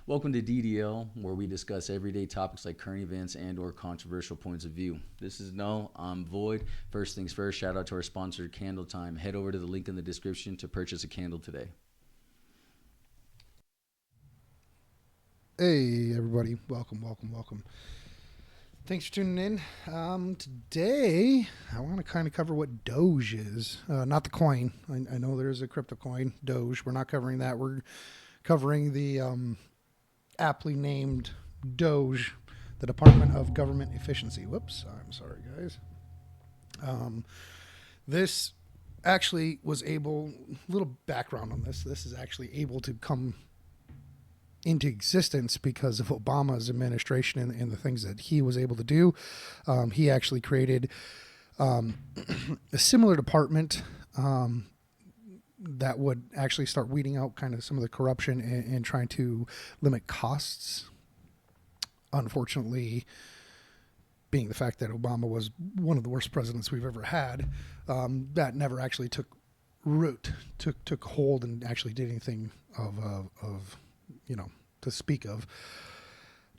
Welcome to DDL, where we discuss everyday topics like current events and or controversial points of view. This is No, I'm Void. First things first, shout out to our sponsor, Candle Time. Head over to the link in the description to purchase a candle today. Hey, everybody. Welcome. Thanks for tuning in. Today, I want to kind of cover what Doge is. Not the coin. I know there is a crypto coin, Doge. We're not covering that. We're covering the aptly named DOGE, the Department of Government Efficiency. Whoops. I'm sorry, guys. This actually was able, little background on this. This is actually able to come into existence because of Obama's administration and the things that he was able to do. He actually created a similar department that would actually start weeding out kind of some of the corruption and trying to limit costs. Unfortunately, being the fact that Obama was one of the worst presidents we've ever had, that never actually took root, took hold, and actually did anything of to speak of.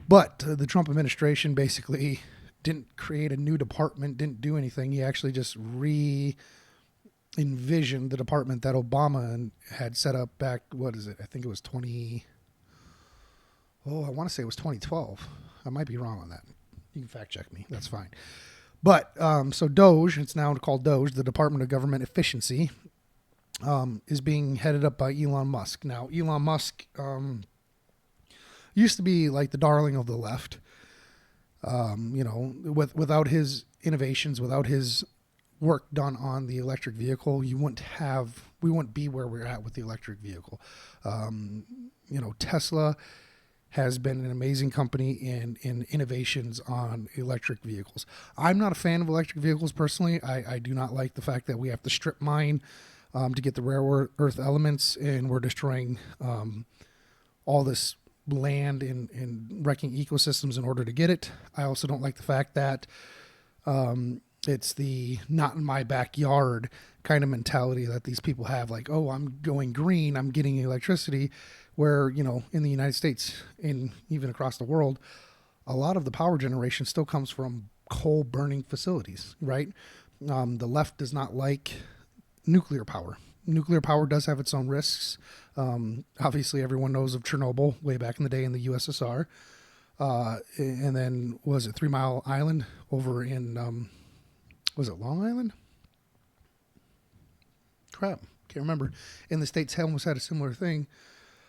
But the Trump administration basically didn't create a new department, didn't do anything. He actually just envisioned the department that Obama had set up back, what is it? I think it was I want to say it was 2012. I might be wrong on that. You can fact check me. That's fine. But so DOGE, it's now called DOGE, the Department of Government Efficiency, is being headed up by Elon Musk. Now, Elon Musk used to be like the darling of the left. Without his innovations, without his work done on the electric vehicle, we wouldn't be where we're at with the electric vehicle. Tesla has been an amazing company in innovations on electric vehicles. I'm not a fan of electric vehicles personally. I do not like the fact that we have to strip mine to get the rare earth elements, and we're destroying all this land and wrecking ecosystems in order to get it. I also don't like the fact that it's the not in my backyard kind of mentality that these people have, like, oh, I'm going green, I'm getting electricity, where, in the United States and even across the world, a lot of the power generation still comes from coal burning facilities, right? The left does not like nuclear power. Nuclear power does have its own risks. Obviously, everyone knows of Chernobyl way back in the day in the USSR. And then, was it 3 Mile Island over in, was it Long Island? Crap, can't remember. In the States, almost had a similar thing.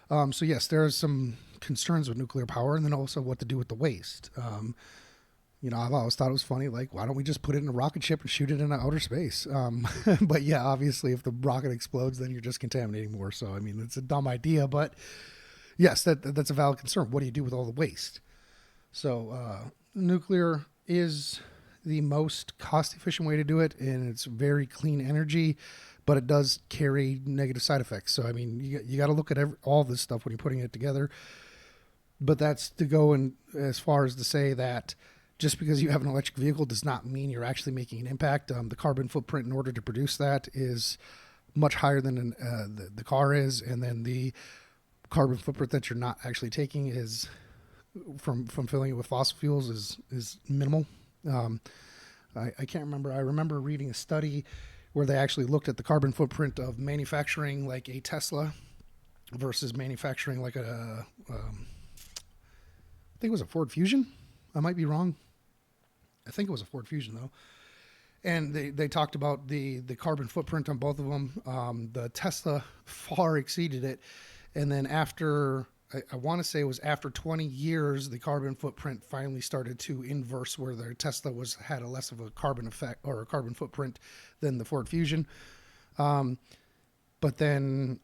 So yes, there are some concerns with nuclear power, and then also what to do with the waste. I've always thought it was funny, like, why don't we just put it in a rocket ship and shoot it into outer space? But yeah, obviously, if the rocket explodes, then you're just contaminating more. So, I mean, it's a dumb idea, but yes, that's a valid concern. What do you do with all the waste? So, nuclear is the most cost-efficient way to do it, and it's very clean energy, but it does carry negative side effects. So, I mean, you got to look at all this stuff when you're putting it together. But that's to go in as far as to say that just because you have an electric vehicle does not mean you're actually making an impact. The carbon footprint in order to produce that is much higher than the car is, and then the carbon footprint that you're not actually taking is from filling it with fossil fuels is minimal. I can't remember. I remember reading a study where they actually looked at the carbon footprint of manufacturing like a Tesla versus manufacturing like I think it was a Ford Fusion. I might be wrong. I think it was a Ford Fusion though. And they talked about the carbon footprint on both of them. The Tesla far exceeded it. And then after, I want to say it was after 20 years, the carbon footprint finally started to inverse, where the Tesla had a less of a carbon effect or a carbon footprint than the Ford Fusion. But then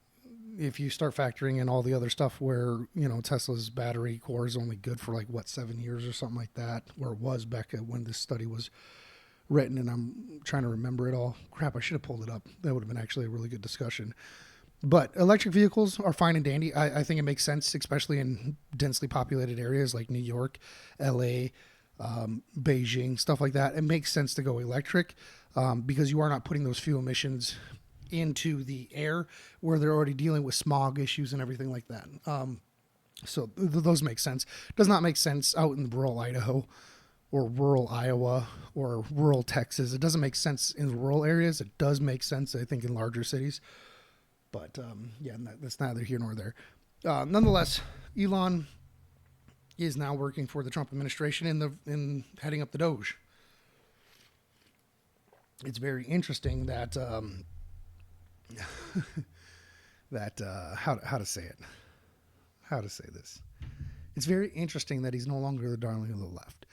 if you start factoring in all the other stuff where, Tesla's battery core is only good for 7 years or something like that, where it was back when this study was written, and I'm trying to remember it all. Crap, I should have pulled it up. That would have been actually a really good discussion. But electric vehicles are fine and dandy. I think it makes sense, especially in densely populated areas like New York, LA, Beijing, stuff like that. It makes sense to go electric because you are not putting those fuel emissions into the air where they're already dealing with smog issues and everything like that. So those make sense. Does not make sense out in rural Idaho or rural Iowa or rural Texas. It doesn't make sense in rural areas. It does make sense, I think, in larger cities. But yeah, that's neither here nor there. Nonetheless, Elon is now working for the Trump administration in heading up the DOGE. It's very interesting that how to say it. How to say this? It's very interesting that he's no longer the darling of the left.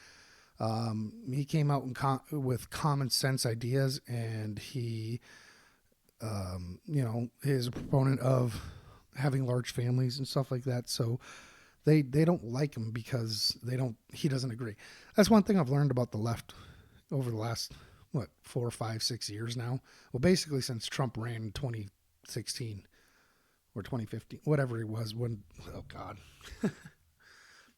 He came out with common sense ideas, and he, is a proponent of having large families and stuff like that. So they don't like him because he doesn't agree. That's one thing I've learned about the left over the last 4, 5, 6 years now. Well, basically since Trump ran in 2016 or 2015, whatever it was.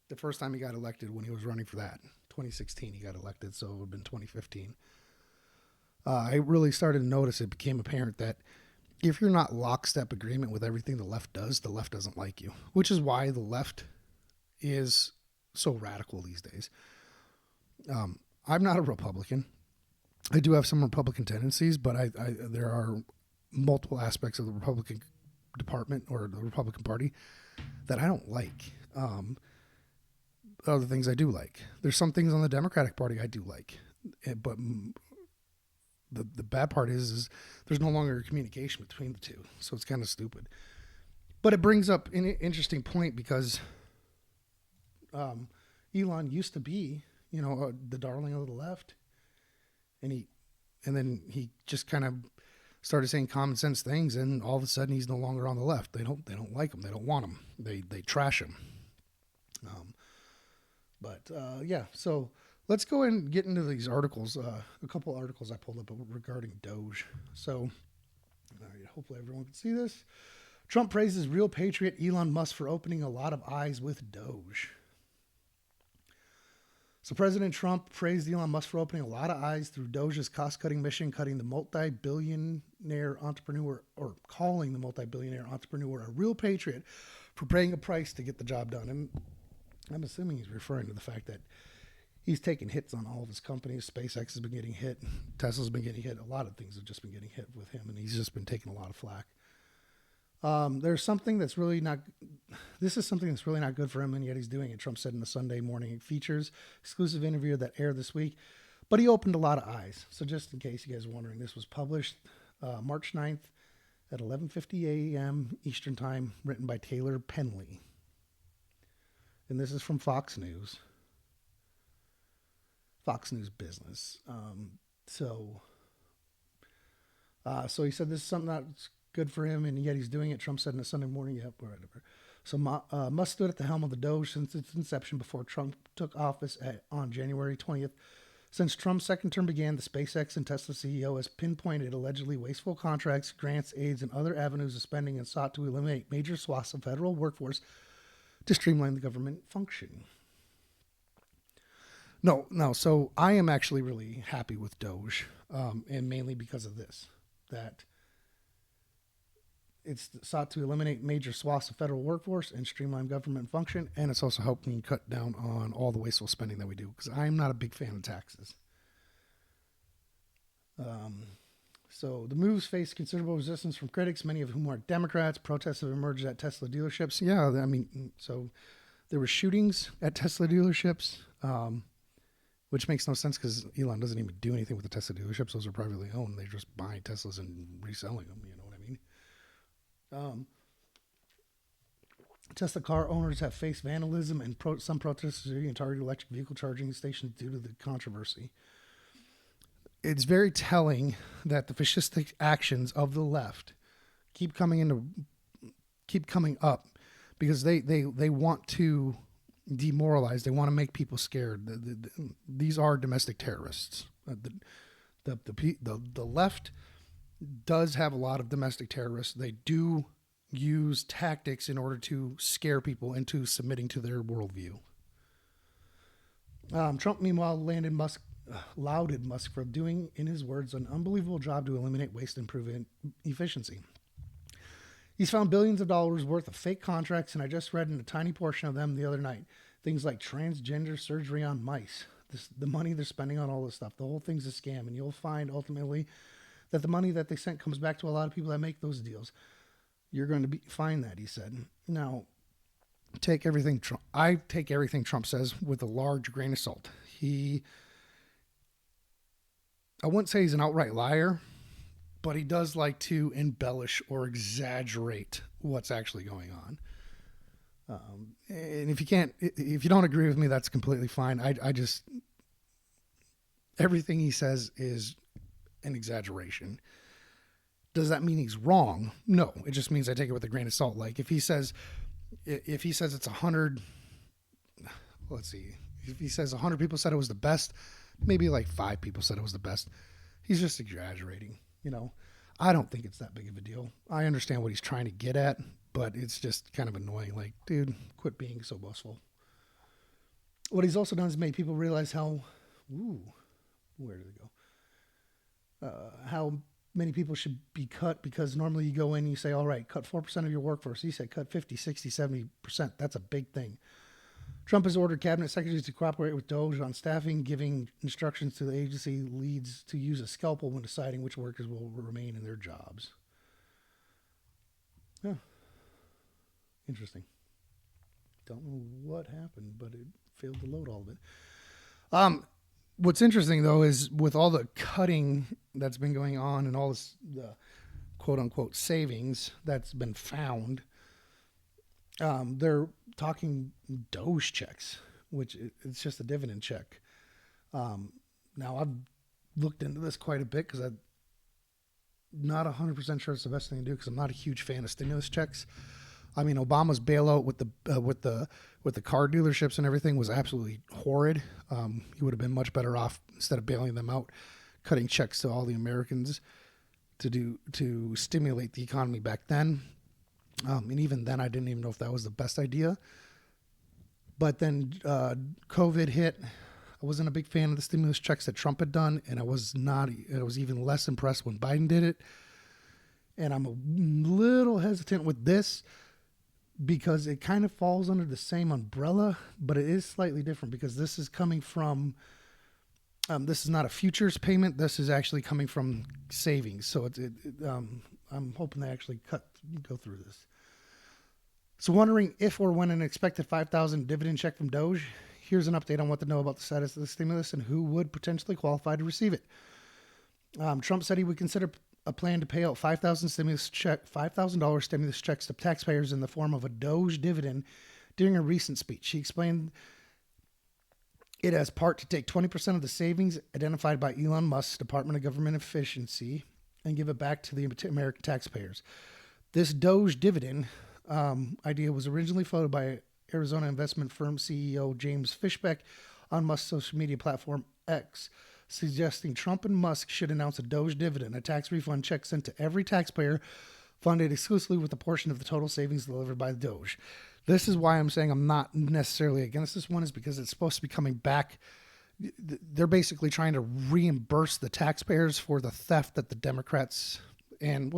The first time he got elected, when he was running for that, 2016 he got elected, so it would have been 2015. I really started to notice, it became apparent that if you're not lockstep agreement with everything the left does, the left doesn't like you, which is why the left is so radical these days. I'm not a Republican. I do have some Republican tendencies, but there are multiple aspects of the Republican department or the Republican Party that I don't like. Other things I do like. There's some things on the Democratic Party I do like, but the bad part is there's no longer a communication between the two, so it's kind of stupid. But it brings up an interesting point because Elon used to be, the darling of the left, and then he just kind of started saying common sense things, and all of a sudden he's no longer on the left. They don't like him. They don't want him. They trash him. Yeah. So let's go and get into these articles. A couple articles I pulled up regarding DOGE. So, all right, hopefully everyone can see this. Trump praises real patriot Elon Musk for opening a lot of eyes with DOGE. So President Trump praised Elon Musk for opening a lot of eyes through DOGE's cost-cutting mission, calling the multi-billionaire entrepreneur a real patriot for paying a price to get the job done. And I'm assuming he's referring to the fact that he's taken hits on all of his companies. SpaceX has been getting hit. Tesla's been getting hit. A lot of things have just been getting hit with him, and he's just been taking a lot of flack. There's something that's really not. This is something that's really not good for him, and yet he's doing it. Trump said in the Sunday Morning Features exclusive interview that aired this week, but he opened a lot of eyes. So just in case you guys are wondering, this was published March 9th at 11:50 a.m. Eastern Time, written by Taylor Penley, and this is from Fox News. Fox News Business. So he said this is something that's good for him, and yet he's doing it. Trump said in a Sunday morning, whatever. So Musk stood at the helm of the DOGE since its inception before Trump took office on January 20th. Since Trump's second term began, the SpaceX and Tesla CEO has pinpointed allegedly wasteful contracts, grants, aids, and other avenues of spending and sought to eliminate major swaths of federal workforce to streamline the government function. No. So I am actually really happy with DOGE, and mainly because of this, that it's sought to eliminate major swaths of federal workforce and streamline government function, and it's also helping cut down on all the wasteful spending that we do, because I'm not a big fan of taxes. So the moves face considerable resistance from critics, many of whom are Democrats. Protests have emerged at Tesla dealerships. Yeah, I mean, so there were shootings at Tesla dealerships, which makes no sense because Elon doesn't even do anything with the Tesla dealerships. Those are privately owned. They're just buying Teslas and reselling them. You know what I mean? Tesla car owners have faced vandalism, and some protesters are targeting electric vehicle charging stations due to the controversy. It's very telling that the fascistic actions of the left keep coming up because they want to demoralize. They want to make people scared. These are domestic terrorists. The left does have a lot of domestic terrorists. They do use tactics in order to scare people into submitting to their worldview. Trump, meanwhile, lauded Musk for doing, in his words, an unbelievable job to eliminate waste and improve efficiency. He's found billions of dollars worth of fake contracts, and I just read in a tiny portion of them the other night. Things like transgender surgery on mice. The money they're spending on all this stuff. The whole thing's a scam, and you'll find ultimately that the money that they sent comes back to a lot of people that make those deals. You're going to find that, he said. Now, I take everything Trump says with a large grain of salt. I wouldn't say he's an outright liar, but he does like to embellish or exaggerate what's actually going on. And if you don't agree with me, that's completely fine. I just, everything he says is an exaggeration. Does that mean he's wrong? No, it just means I take it with a grain of salt. Like if he says it's 100, let's see, if he says 100 people said it was the best, maybe like 5 people said it was the best. He's just exaggerating, I don't think it's that big of a deal. I understand what he's trying to get at, but it's just kind of annoying. Like, dude, quit being so boastful. What he's also done is made people realize where did it go? How many people should be cut, because normally you go in and you say, all right, cut 4% of your workforce. He said cut 50, 60, 70%. That's a big thing. Trump has ordered cabinet secretaries to cooperate with DOGE on staffing, giving instructions to the agency leads to use a scalpel when deciding which workers will remain in their jobs. Yeah. Interesting. Don't know what happened, but it failed to load all of it. What's interesting, though, is with all the cutting that's been going on and all this, the quote-unquote savings that's been found, they're talking DOGE checks, which it's just a dividend check. Now, I've looked into this quite a bit because I'm not 100% sure it's the best thing to do because I'm not a huge fan of stimulus checks. I mean, Obama's bailout with the car dealerships and everything was absolutely horrid. He would have been much better off, instead of bailing them out, cutting checks to all the Americans to stimulate the economy back then. And even then, I didn't even know if that was the best idea. But then COVID hit. I wasn't a big fan of the stimulus checks that Trump had done, and I was even less impressed when Biden did it. And I'm a little hesitant with this because it kind of falls under the same umbrella, but it is slightly different because this is coming from, this is not a futures payment. This is actually coming from savings. So I'm hoping they actually go through this. So wondering if or when an expected $5,000 dividend check from DOGE. Here's an update on what to know about the status of the stimulus and who would potentially qualify to receive it. Trump said he would consider a plan to pay out $5,000 stimulus checks to taxpayers in the form of a DOGE dividend during a recent speech. He explained it as part to take 20% of the savings identified by Elon Musk's Department of Government Efficiency and give it back to the American taxpayers. This DOGE dividend idea was originally floated by Arizona investment firm CEO James Fishbeck on Musk's social media platform X, suggesting Trump and Musk should announce a DOGE dividend, a tax refund check sent to every taxpayer, funded exclusively with a portion of the total savings delivered by the DOGE. This is why I'm saying I'm not necessarily against this one, is because it's supposed to be coming back. They're basically trying to reimburse the taxpayers for the theft that the Democrats and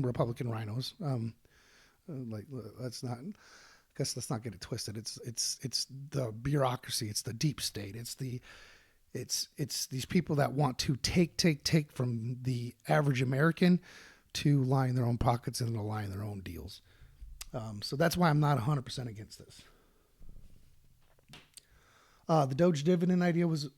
Republican rhinos, let's not get it twisted. It's the bureaucracy. It's the deep state. It's these people that want to take from the average American to line their own pockets and to line their own deals. So that's why I'm not 100% against this. The DOGE dividend idea was,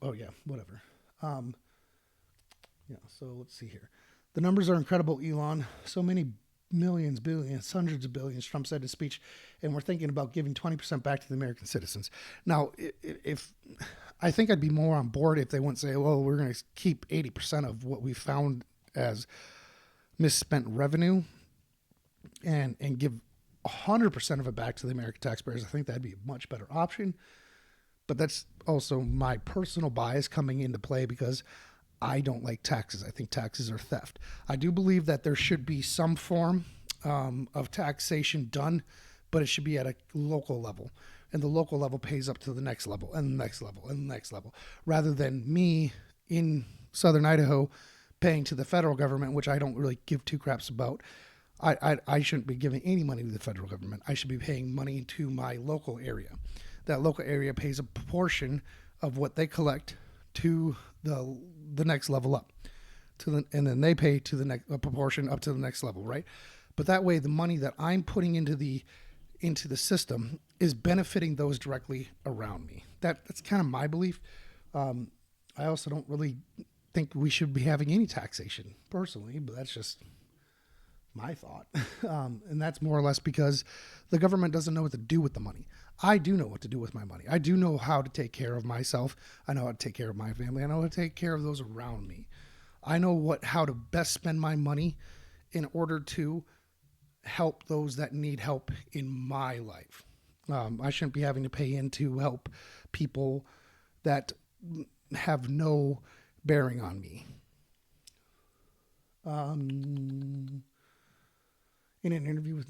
whatever. So let's see here. The numbers are incredible, Elon. So many millions, billions, hundreds of billions, Trump said in his speech, and we're thinking about giving 20% back to the American citizens. Now, if I think I'd be more on board if they wouldn't say, well, we're going to keep 80% of what we found as misspent revenue and give 100% of it back to the American taxpayers. I think that'd be a much better option. But that's also my personal bias coming into play because I don't like taxes. I think taxes are theft. I do believe that there should be some form of taxation done, but it should be at a local level. And the local level pays up to the next level and the next level and the next level, rather than me in Southern Idaho paying to the federal government, which I don't really give two craps about, I shouldn't be giving any money to the federal government. I should be paying money to my local area. That local area pays a proportion of what they collect to the next level up, and then they pay to the next a proportion up to the next level, right? But that way, the money that I'm putting into the system is benefiting those directly around me. That's kind of my belief. I also don't really think we should be having any taxation personally, but that's just my thought. And that's more or less because the government doesn't know what to do with the money. I do know what to do with my money. I do know how to take care of myself. I know how to take care of my family. I know how to take care of those around me. I know how to best spend my money in order to help those that need help in my life. I shouldn't be having to pay in to help people that have no bearing on me. In an interview with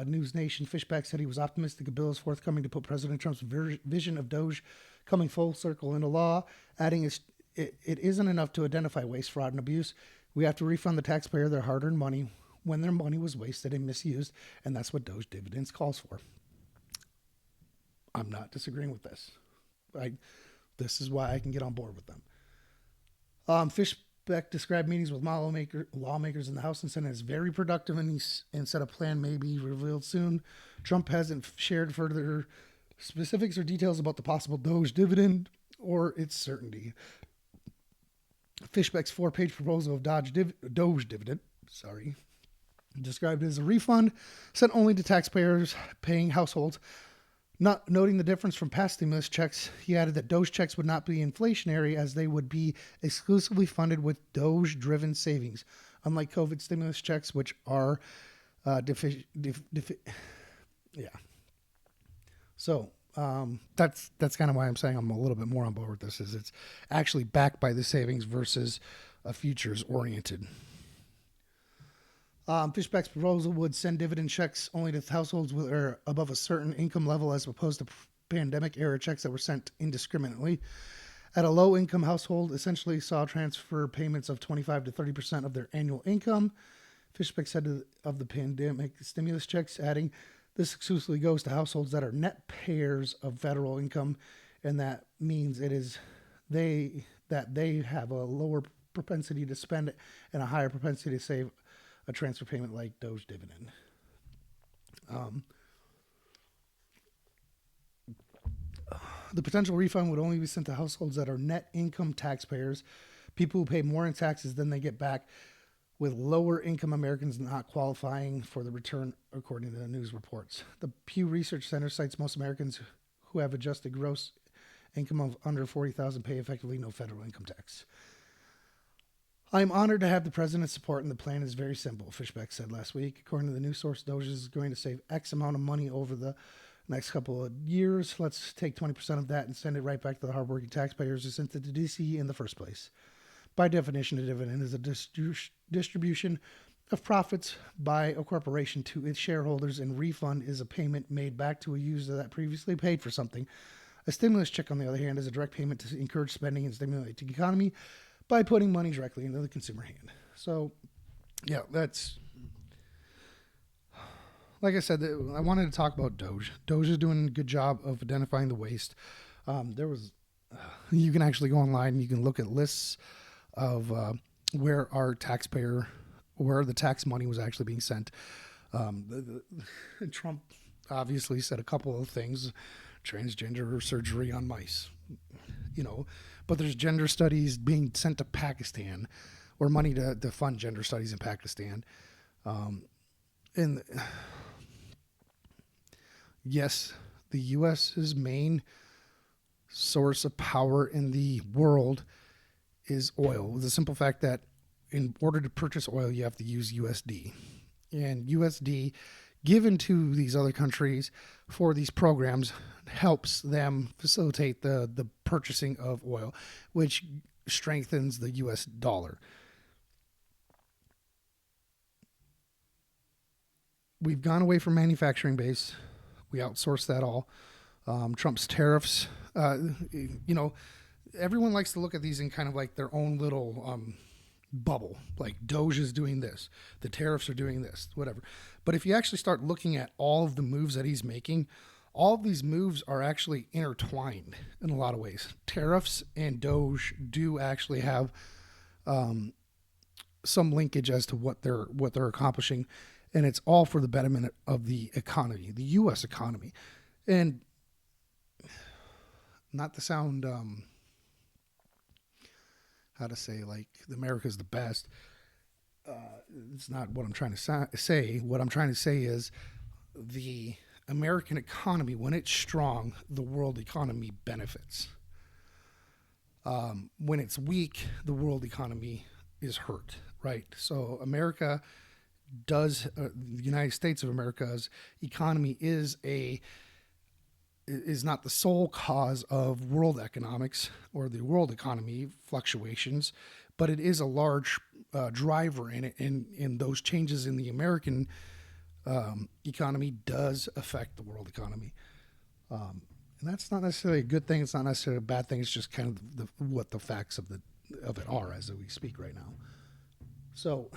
News Nation, Fishback said he was optimistic a bill is forthcoming to put President Trump's vision of DOGE coming full circle into law, adding it isn't enough to identify waste, fraud, and abuse. We have to refund the taxpayer their hard-earned money when their money was wasted and misused, and that's what DOGE dividends calls for. I'm not disagreeing with this. This is why I can get on board with them. Fishback described meetings with lawmakers in the House and Senate as very productive, and said a plan may be revealed soon. Trump hasn't shared further specifics or details about the possible DOGE dividend or its certainty. Fishback's 4-page proposal of DOGE dividend, described as a refund sent only to taxpayers paying households. Not noting the difference from past stimulus checks, he added that DOGE checks would not be inflationary as they would be exclusively funded with DOGE-driven savings, unlike COVID stimulus checks, which are So that's kind of why I'm saying I'm a little bit more on board with this. Is it's actually backed by the savings versus a futures oriented. Fishback's proposal would send dividend checks only to households that are above a certain income level, as opposed to pandemic-era checks that were sent indiscriminately. At a low-income household, essentially saw transfer payments of 25 to 30% of their annual income. Fishback said of the pandemic stimulus checks, adding, this exclusively goes to households that are net payers of federal income, and that means they have a lower propensity to spend and a higher propensity to save a transfer payment like DOGE dividend. The potential refund would only be sent to households that are net income taxpayers, people who pay more in taxes than they get back, with lower income Americans not qualifying for the return, according to the news reports. The Pew Research Center cites most Americans who have adjusted gross income of under $40,000 pay effectively no federal income tax. I'm honored to have the president's support, and the plan is very simple, Fishback said last week. According to the news source, DOGE is going to save X amount of money over the next couple of years. Let's take 20% of that and send it right back to the hardworking taxpayers who sent it to D.C. in the first place. By definition, a dividend is a distribution of profits by a corporation to its shareholders, and refund is a payment made back to a user that previously paid for something. A stimulus check, on the other hand, is a direct payment to encourage spending and stimulate the economy by putting money directly into the consumer hand. So, yeah, that's, like I said, I wanted to talk about DOGE. DOGE is doing a good job of identifying the waste. You can actually go online and you can look at lists of where the tax money was actually being sent. Trump obviously said a couple of things, transgender surgery on mice, but there's gender studies being sent to Pakistan, or money to fund gender studies in Pakistan. And yes, the U.S.'s main source of power in the world is oil. The simple fact that in order to purchase oil, you have to use USD. And USD given to these other countries for these programs helps them facilitate the purchasing of oil, which strengthens the US dollar. We've gone away from manufacturing base. We outsource that all. Trump's tariffs, everyone likes to look at these in kind of like their own little bubble. Like DOGE is doing this, the tariffs are doing this, whatever. But if you actually start looking at all of the moves that he's making, all of these moves are actually intertwined in a lot of ways. Tariffs and DOGE do actually have some linkage as to what they're accomplishing, and it's all for the betterment of the economy, the U.S. economy. And not to sound how to say like America's the best. It's not what I'm trying to say. What I'm trying to say is the American economy, when it's strong, the world economy benefits. When it's weak, the world economy is hurt, right? So America the United States of America's economy is not the sole cause of world economics or the world economy fluctuations, but it is a large driver in it. And those changes in the American economy does affect the world economy. And that's not necessarily a good thing. It's not necessarily a bad thing. It's just kind of what the facts of it are as we speak right now. So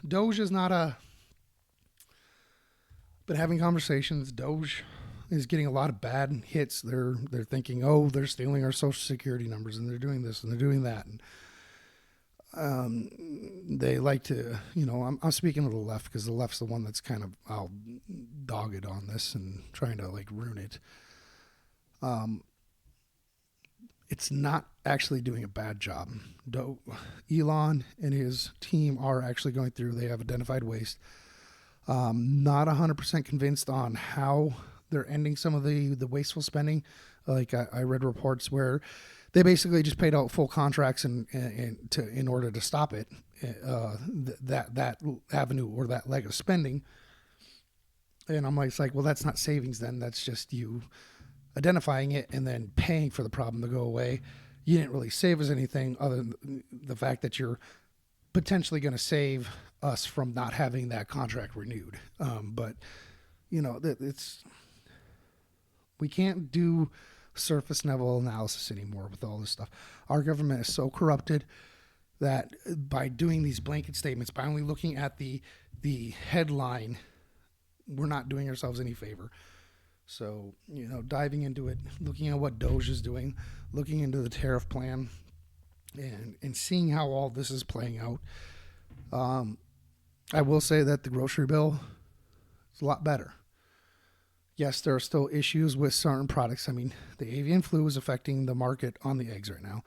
DOGE is not been having conversations. DOGE is getting a lot of bad hits. They're thinking, oh, they're stealing our social security numbers, and they're doing this and they're doing that. And they like to, I'm speaking of the left because the left's the one that's kind of all dogged on this and trying to like ruin it. It's not actually doing a bad job. Elon and his team are actually going through. They have identified waste. Not 100% convinced on how they're ending some of the wasteful spending. Like I read reports where they basically just paid out full contracts in order to stop it, that avenue or that leg of spending. And I'm like, it's like, well, that's not savings then. That's just you identifying it and then paying for the problem to go away. You didn't really save us anything other than the fact that you're potentially going to save us from not having that contract renewed. But we can't do surface level analysis anymore with all this stuff. Our government is so corrupted that by doing these blanket statements, by only looking at the headline, we're not doing ourselves any favor. So, diving into it, looking at what DOGE is doing, looking into the tariff plan, and seeing how all this is playing out. I will say that the grocery bill is a lot better. Yes, there are still issues with certain products. I mean, the avian flu is affecting the market on the eggs right now.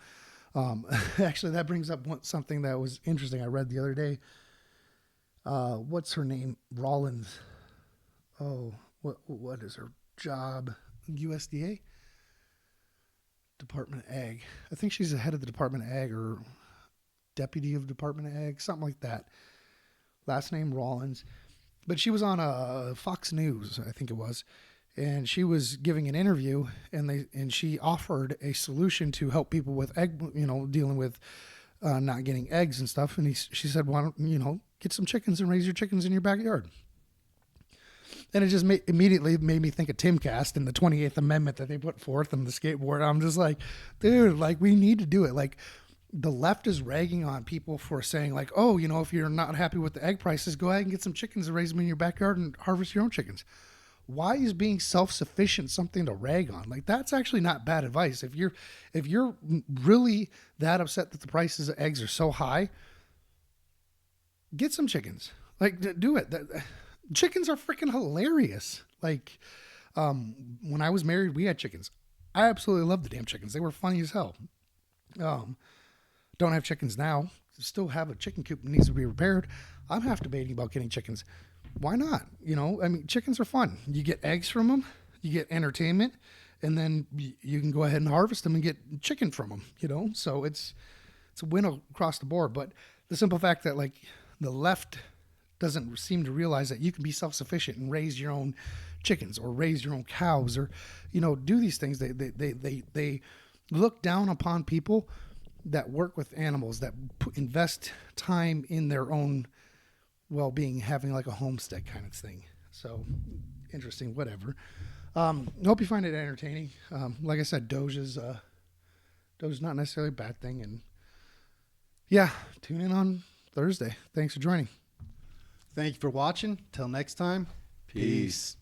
Actually, that brings up something that was interesting. I read the other day. What's her name? Rollins. Oh, what is her job? USDA? Department of Ag. I think she's the head of the Department of Ag or deputy of Department of Ag, something like that. Last name Rollins. But she was on Fox News, I think it was, and she was giving an interview, and she offered a solution to help people with egg, dealing with not getting eggs and stuff. And she said, "Why don't get some chickens and raise your chickens in your backyard?" And it just immediately made me think of Timcast and the 28th Amendment that they put forth and the skateboard. I'm just like, dude, like we need to do it. Like the left is ragging on people for saying like, oh, if you're not happy with the egg prices, go ahead and get some chickens and raise them in your backyard and harvest your own chickens. Why is being self-sufficient something to rag on? Like that's actually not bad advice. If you're really that upset that the prices of eggs are so high, get some chickens. Like do it. Chickens are freaking hilarious. Like when I was married, we had chickens. I absolutely loved the damn chickens. They were funny as hell. Don't have chickens now. Still have a chicken coop that needs to be repaired. I'm half debating about getting chickens. Why not? Chickens are fun. You get eggs from them, you get entertainment, and then you can go ahead and harvest them and get chicken from them, So it's a win across the board. But the simple fact that like the left doesn't seem to realize that you can be self-sufficient and raise your own chickens or raise your own cows or, do these things. They look down upon people that work with animals, that invest time in their own well-being, having like a homestead kind of thing. So interesting, whatever. Hope you find it entertaining. Like I said, DOGE is not necessarily a bad thing. And Yeah, tune in on Thursday. Thanks for joining. Thank you for watching. Till next time. Peace.